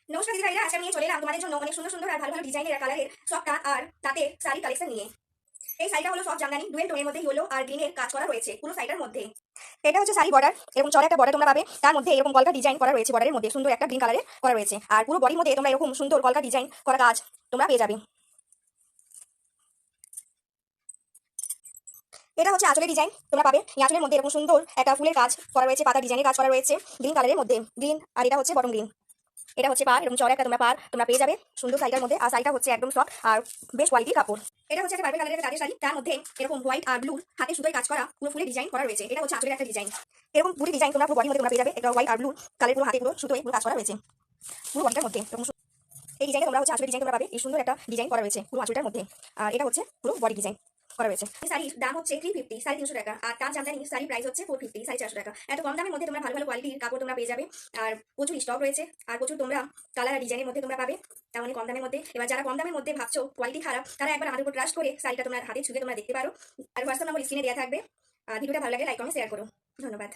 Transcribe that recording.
নমস্কার দিদি ভাইরা, আজকে আমি নিয়ে চলে এলাম তোমাদের জন্য অনেক সুন্দর সুন্দর আর ভালো ভালো ডিজাইনের কালারের সফট আর তাতে শাড়ি কালেকশন নিয়ে। এই শাড়িটা হলো সফট জামদানি, ডুয়েল টোনের মধ্যে ইয়েলো আর গ্রিনের কাজ করা রয়েছে পুরো শাড়িটার মধ্যে। এটা হচ্ছে শাড়ি বর্ডার, এরকম চড়া একটা বর্ডার তোমরা পাবে, তার মধ্যে এরকম কলকা ডিজাইন করা রয়েছে, বর্ডারের মধ্যে সুন্দর একটা গ্রিন কালারের করা রয়েছে, আর পুরো বডির মধ্যে তোমরা এরকম সুন্দর কলকা ডিজাইন করা কাজ তোমরা পেয়ে যাবে। এটা হচ্ছে আঁচলের ডিজাইন তোমরা পাবে, এই আঁচলের মধ্যে এরকম সুন্দর একটা ফুলের কাজ করা রয়েছে, পাতা ডিজাইনের কাজ করা রয়েছে গ্রিন কালারের মধ্যে, গ্রিন আর এটা হচ্ছে বটম গ্রিন। এটা হচ্ছে পার, এরকম চড়া একটা তোমরা পার তোমরা পেয়ে যাবে সুন্দর শাড়িটার মধ্যে, আর শাড়িটা হচ্ছে একদম সফট আর বেশ কোয়ালিটির কাপড়। এটা হচ্ছে একটা পার্পল কালারের একটা তাঁতের শাড়ি, তার মধ্যে এরকম হোয়াইট আর ব্লু হাতে সুতোয় কাজ করা পুরো ফুলের ডিজাইন করা রয়েছে। এটা হচ্ছে আঁচলের একটা ডিজাইন, এরকম পুরো ডিজাইন তোমরা পুরো বডির মধ্যে তোমরা পেয়ে যাবে। এটা হোয়াইট আর ব্লু কালার পুরো হাতে পুরো সুতোয় পুরো কাজ করা রয়েছে পুরো বডিটার মধ্যে। এই ডিজাইনটা তোমরা হচ্ছে আঁচলের ডিজাইন তোমরা পাবে, এই সুন্দর একটা ডিজাইন করা রয়েছে পুরো আঁচলটার মধ্যে, আর এটা হচ্ছে পুরো বডি ডিজাইন করা রয়েছে। এই শাড়ির দাম হচ্ছে 350, 350 টাকা, আর তার জামদানি শাড়ি প্রাইস হচ্ছে 450, 450 টাকা। এত কম দামের মধ্যে তোমরা ভালো ভালো কোয়ালিটির কাপড় তোমরা পেয়ে যাবে, আর প্রচুর স্টক রয়েছে, আর প্রচুর তোমরা কালার আর ডিজাইনের মধ্যে তোমরা পাবে, তেমন অনেক কম দামের মধ্যে। এবার যারা কম দামের মধ্যে ভাবছো কোয়ালিটি খারাপ, তারা একবার আমাদের উপর ট্রাস্ট করে শাড়িটা তোমরা হাতে ছুঁয়ে তোমরা দেখতে পারো। আর হোয়াটসঅ্যাপ নাম্বার স্ক্রিনে দেওয়া থাকবে। ভিডিওটা ভালো লাগে লাইক কমেন্ট শেয়ার করো। ধন্যবাদ।